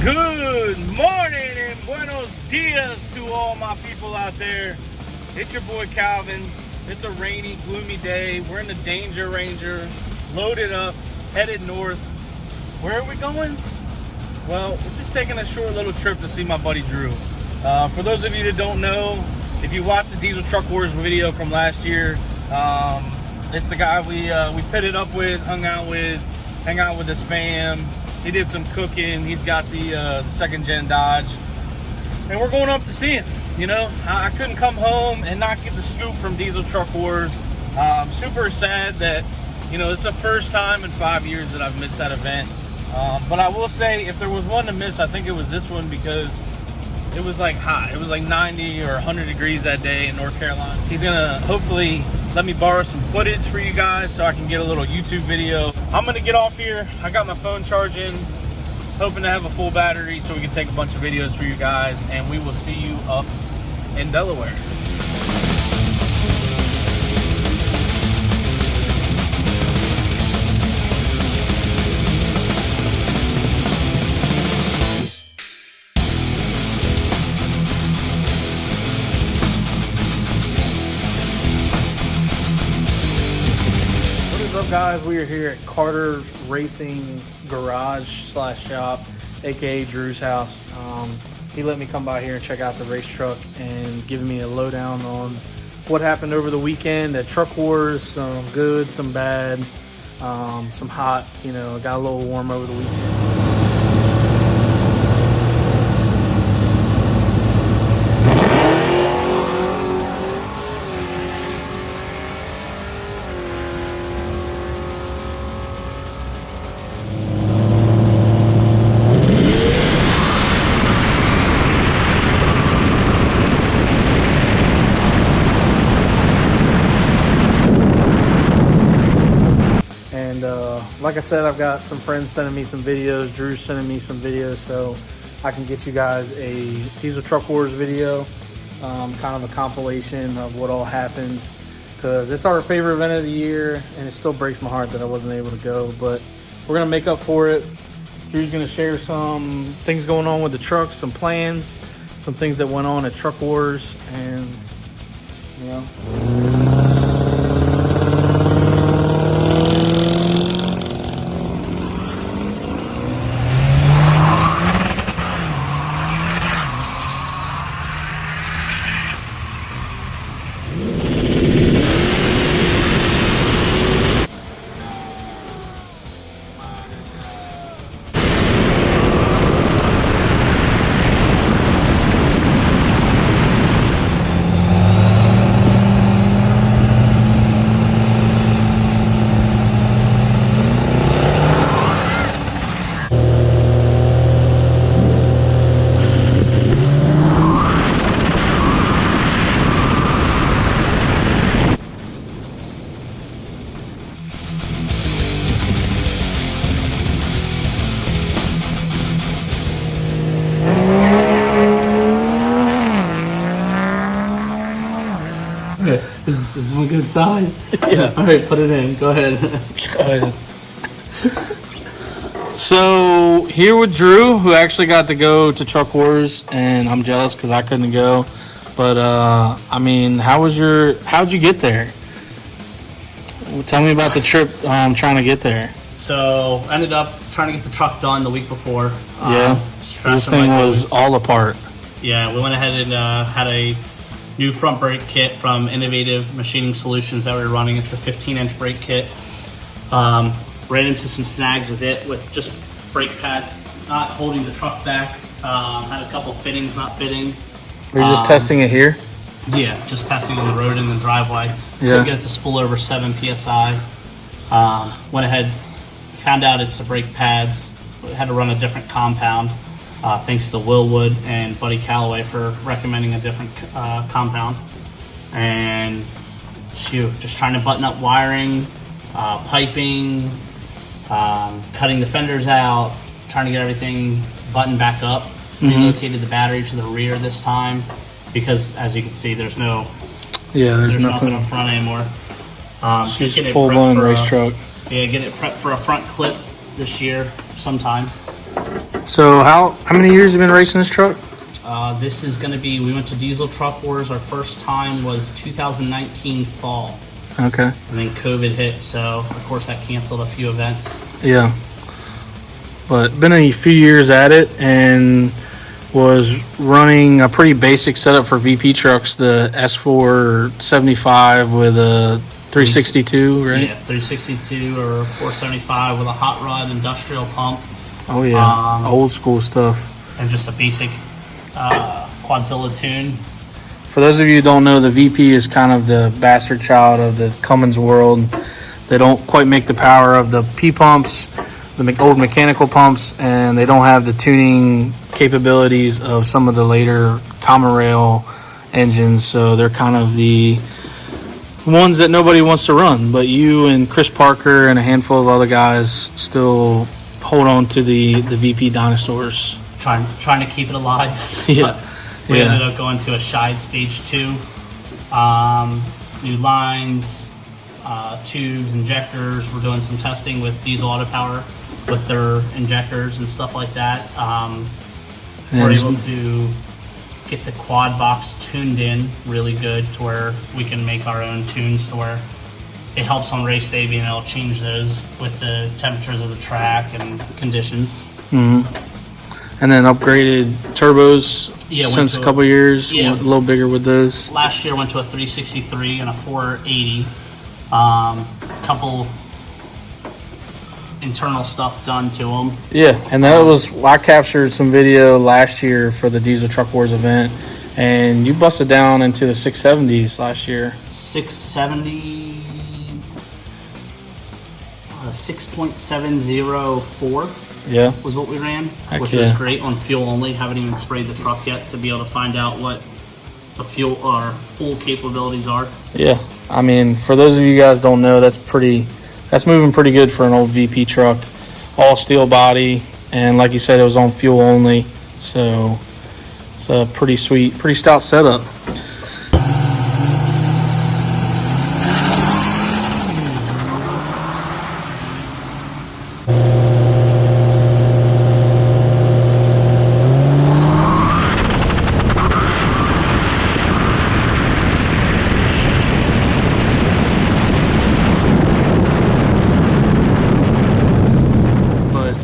Good morning and buenos dias to all my people out there. It's your boy Calvin. It's a rainy, gloomy day. We're in the Danger Ranger, loaded up, headed north. Where are we going? Well, we're just taking a short little trip to see my buddy Drew. For those of you that don't know, if you watched the Diesel Truck Wars video from last year, it's the guy we pitted up with, hung out with his fam. He did some cooking. He's got the second gen Dodge, and we're going up to see him. You know, I couldn't come home and not get the scoop from Diesel Truck Wars. I'm super sad that, you know, it's the first time in 5 years that I've missed that event. But I will say, if there was one to miss, I think it was this one, because it was like hot. It was like 90 or 100 degrees that day in North Carolina. He's gonna hopefully let me borrow some footage for you guys so I can get a little YouTube video. I'm gonna get off here. I got my phone charging, hoping to have a full battery so we can take a bunch of videos for you guys, and we will see you up in Delaware. What's up, guys? We are here at Carter's Racing's garage slash shop, aka Drew's house. He let me come by here and check out the race truck and give me a lowdown on what happened over the weekend at Truck Wars. Some good, some bad, some hot. You know, got a little warm over the weekend. Like I said, I've got some friends sending me some videos. Drew's sending me some videos, so I can get you guys a Diesel Truck Wars video, kind of a compilation of what all happened, because it's our favorite event of the year, and it still breaks my heart that I wasn't able to go, but we're going to make up for it. Drew's going to share some things going on with the truck, some plans, some things that went on at Truck Wars, and, you know. This is a good sign. Yeah. All right, put it in. Go ahead. Go ahead. So here with Drew, who actually got to go to Truck Wars, and I'm jealous because I couldn't go. But I mean, how'd you get there? Tell me about the trip trying to get there. So ended up trying to get the truck done the week before. Yeah, this thing was all apart. Yeah, we went ahead and had a new front brake kit from Innovative Machining Solutions that we were running. It's a 15-inch brake kit. Ran into some snags with it, with just brake pads not holding the truck back. Had a couple fittings not fitting. Were you just testing it here? Yeah, just testing on the road in the driveway. Yeah. Couldn't get it to spool over 7 PSI. Went ahead, found out it's the brake pads. Had to run a different compound. Thanks to Willwood and Buddy Calloway for recommending a different compound. And shoot, just trying to button up wiring, piping, cutting the fenders out, trying to get everything buttoned back up. Relocated the battery to the rear this time because, as you can see, there's nothing up front anymore. Just full-blown race truck. Yeah, get it prepped for a front clip this year sometime. So how many years have you been racing this truck? This is going to be, we went to Diesel Truck Wars. Our first time was 2019 fall. Okay. And then COVID hit, so of course that canceled a few events. Yeah. But been a few years at it and was running a pretty basic setup for VP trucks, the S475 with a 362, right? Yeah, 362 or 475 with a hot rod industrial pump. Oh, yeah. Old school stuff. And just a basic Quadzilla tune. For those of you who don't know, the VP is kind of the bastard child of the Cummins world. They don't quite make the power of the P pumps, the old mechanical pumps, and they don't have the tuning capabilities of some of the later common rail engines. So they're kind of the ones that nobody wants to run. But you and Chris Parker and a handful of other guys still hold on to the VP dinosaurs. Trying to keep it alive. Yeah. We ended up going to a Shive Stage 2. New lines, tubes, injectors. We're doing some testing with Diesel Auto Power with their injectors and stuff like that. We're able to get the quad box tuned in really good to where we can make our own tunes to where it helps on race day being able to change those with the temperatures of the track and conditions. Mm-hmm. And then upgraded turbos since a couple years. Yeah. A little bigger with those. Last year went to a 363 and a 480. Couple internal stuff done to them. Yeah, and that I captured some video last year for the Diesel Truck Wars event, and you busted down into the 670s last year. 670, 6.704. Yeah, was what we ran, which yeah. was great on fuel only. Haven't even sprayed the truck yet to be able to find out what the fuel or full capabilities are. Yeah, I mean, for those of you guys who don't know, that's moving pretty good for an old VP truck. All steel body, and like you said, it was on fuel only, so it's a pretty sweet, pretty stout setup.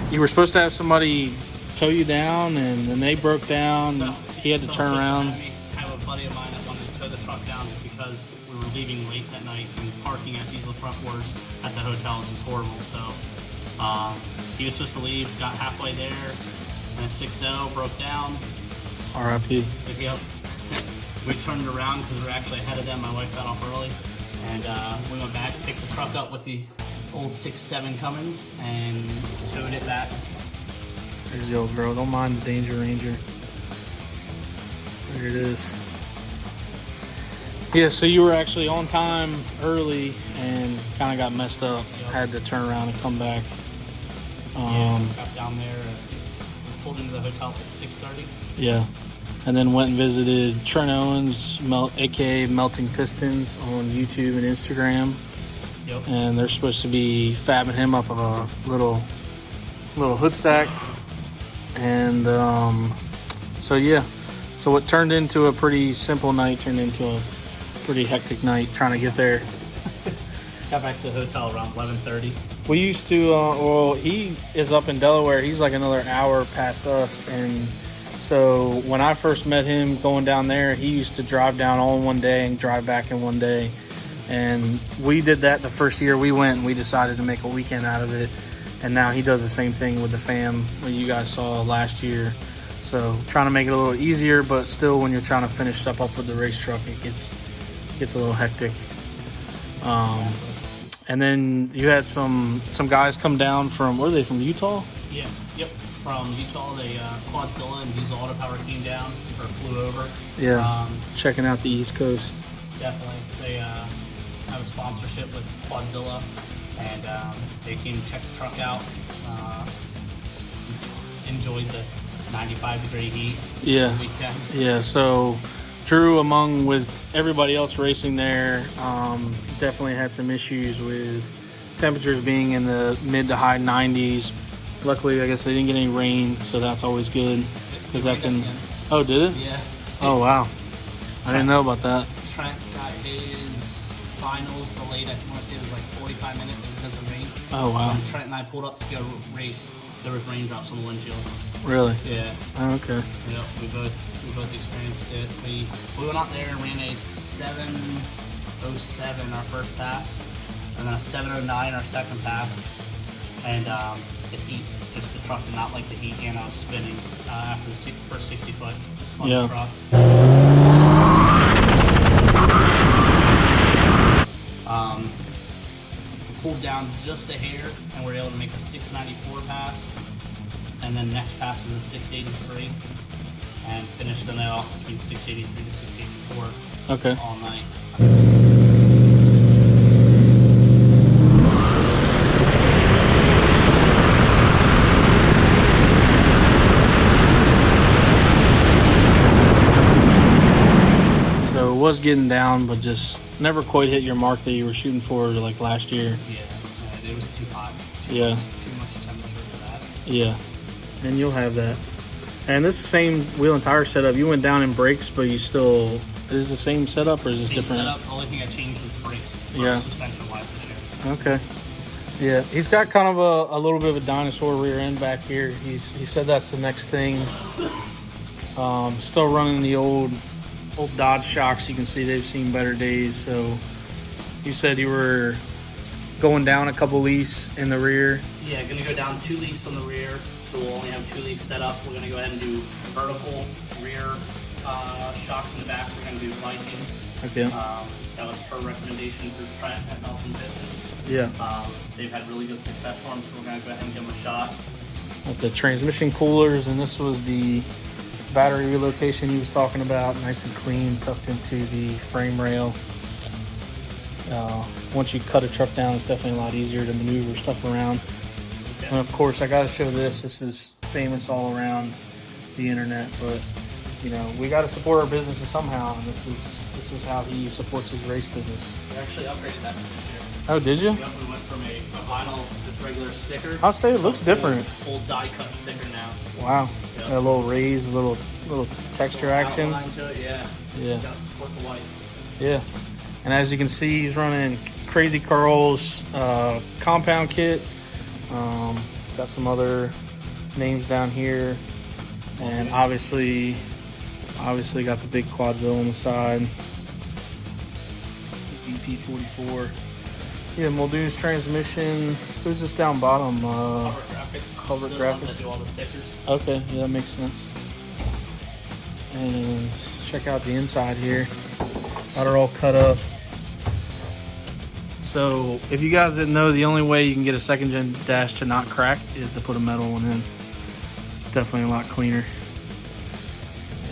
You were supposed to have somebody tow you down, and then they broke down. So, he had to turn around. I have a buddy of mine that wanted to tow the truck down because we were leaving late that night and parking at Diesel Truck Wars at the hotels is horrible. So he was supposed to leave, got halfway there, and a 6.0 broke down. R.I.P. Yep. We turned around because we were actually ahead of them. My wife got off early, and we went back, picked the truck up with the old 6.7 Cummins and towed it back. There's the old girl. Don't mind the Danger Ranger. There it is. Yeah, so you were actually on time early and kind of got messed up. Yep. Had to turn around and come back. Got down there. We pulled into the hotel at 6:30. Yeah. And then went and visited Trent Owens, aka Melting Pistons, on YouTube and Instagram. Yep. And they're supposed to be fabbing him up a little hood stack. And so what turned into a pretty simple night turned into a pretty hectic night trying to get there. Got back to the hotel around 11:30. We used to he is up in Delaware. He's like another hour past us, and so when I first met him going down there, he used to drive down all in one day and drive back in one day. And we did that the first year we went, and we decided to make a weekend out of it. And now he does the same thing with the fam that you guys saw last year. So trying to make it a little easier, but still when you're trying to finish stuff up with the race truck, it gets a little hectic. And then you had some guys come down from, where are they, from Utah? Yeah, yep. From Utah, they Quadzilla and Diesel Auto Power came down or flew over. Yeah, checking out the East Coast. Definitely. They have a sponsorship with Quadzilla, and they came to check the truck out. Enjoyed the 95-degree heat. Yeah. The weekend. Yeah, so Drew, among with everybody else racing there, definitely had some issues with temperatures being in the mid to high 90s. Luckily, I guess they didn't get any rain, so that's always good because that can. Again. Oh, did it? Yeah. Oh wow, I didn't know about that. Trent got his finals delayed. I want to say it was like 45 minutes because of rain. Oh wow. When Trent and I pulled up to go race, there was raindrops on the windshield. Really? Yeah. Oh, okay. Yep. We both experienced it. We went out there and ran a 7:07 our first pass, and then a 7:09 our second pass, and the heat. Just the truck did not like the heat, and I was spinning after the first 60 foot. Spun the truck. Pulled down just a hair, and we were able to make a 694 pass. And then next pass was a 683, and finished the night off between 683 to 684. Okay. All night. So it was getting down, but just never quite hit your mark that you were shooting for like last year. Yeah, it was too hot. Yeah. Too much temperature for that. Yeah. And you'll have that. And this is the same wheel and tire setup. You went down in brakes, but you still is the same setup or is this Same different? setup. The only thing I changed was brakes. Yeah. Suspension wise this year. Okay. Yeah, he's got kind of a little bit of a dinosaur rear end back here. He said that's the next thing. Still running the old Dodge shocks. You can see they've seen better days. So you said you were going down a couple leaves in the rear. Yeah, gonna go down 2 leaves on the rear. So we'll only have 2 leaves set up. We're gonna go ahead and do vertical rear shocks in the back. We're gonna do Viking. Okay. That was per recommendation for Trent at Nelson Pistons. Yeah. They've had really good success for them, so we're gonna go ahead and give them a shot. With the transmission coolers, and this was the battery relocation he was talking about. Nice and clean, tucked into the frame rail. Once you cut a truck down, it's definitely a lot easier to maneuver stuff around. Yes. And of course, I gotta show this. This is famous all around the internet, but you know, we gotta support our businesses somehow, and this is how he supports his race business. We actually upgraded that this year. Oh, did you? Yep, we went from a vinyl, just regular sticker. I'll say it looks different. Full die cut sticker now. Wow. Yep. A little raised, a little texture action. Outline to it, yeah. Yeah. Gotta support the white. Yeah. And as you can see, he's running Crazy Carl's compound kit. Got some other names down here. And obviously got the big Quadzilla on the side. VP44. Yeah, Muldoon's transmission. Who's this down bottom? Cover Graphics. They're the ones that do all the stickers. Okay, yeah, that makes sense. And check out the inside here. Got it all cut up. So if you guys didn't know, the only way you can get a second gen dash to not crack is to put a metal one in. It's definitely a lot cleaner.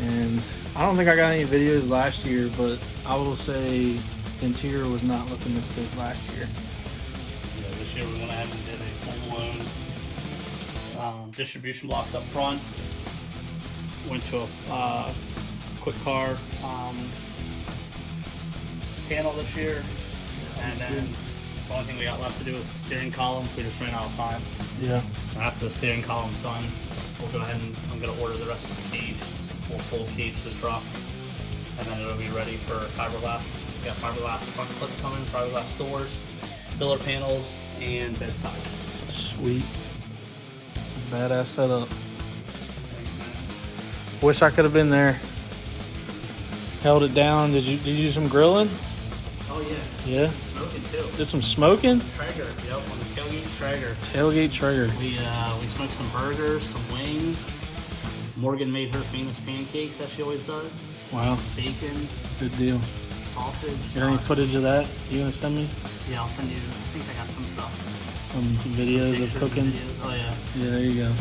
And I don't think I got any videos last year, but I will say the interior was not looking this good last year. Yeah, this year we went ahead and did a full-blown distribution blocks up front. Went to a quick car panel this year, and then the only thing we got left to do is the steering column. We just ran out of time. Yeah. After the steering column's done, we'll go ahead and I'm gonna order the rest of the cage. We'll full cage the truck, and then it'll be ready for fiberglass. We got fiberglass front clips coming, fiberglass doors, filler panels, and bed sides. Sweet. It's a badass setup. Thanks, man. Wish I could have been there. Held it down. Did you do some grilling? Oh yeah. Yeah. Some smoking too. Did some smoking? Traeger, yep, on the tailgate Traeger. Tailgate Traeger. We smoked some burgers, some wings. Morgan made her famous pancakes that she always does. Wow. Bacon, Good deal. sausage. Got any footage of that you gonna send me? Yeah, I'll send you. I think I got some stuff. Some videos Some of pictures and cooking? videos. Oh yeah. Yeah, there you go.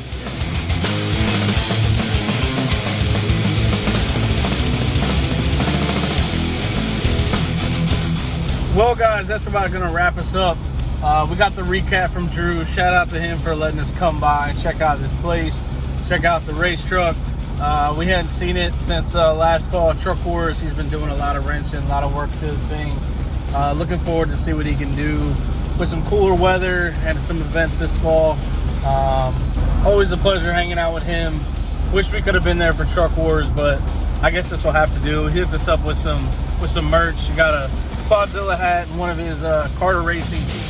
Well, guys, that's about going to wrap us up. We got the recap from Drew. Shout out to him for letting us come by, check out this place, check out the race truck. We hadn't seen it since last fall at Truck Wars. He's been doing a lot of wrenching, a lot of work to the thing. Looking forward to see what he can do with some cooler weather and some events this fall. Always a pleasure hanging out with him. Wish we could have been there for Truck Wars, but I guess this will have to do. He hooked us up with some merch. He got a Quadzilla hat and one of his Carter Racing t-shirts.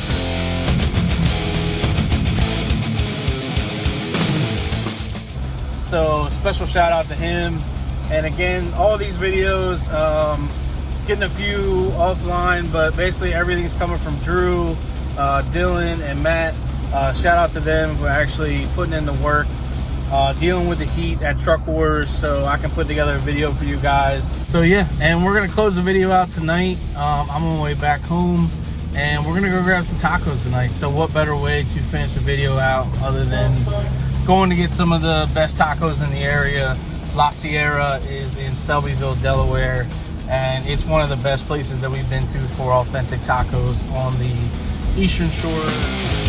So special shout out to him. And again, all these videos, getting a few offline, but basically everything's coming from Drew, Dylan, and Matt. Shout out to them for actually putting in the work, dealing with the heat at Truck Wars, so I can put together a video for you guys. So yeah, and we're gonna close the video out tonight. I'm on my way back home, and we're gonna go grab some tacos tonight. So what better way to finish the video out other than going to get some of the best tacos in the area. La Sierra is in Selbyville, Delaware, and it's one of the best places that we've been to for authentic tacos on the Eastern Shore.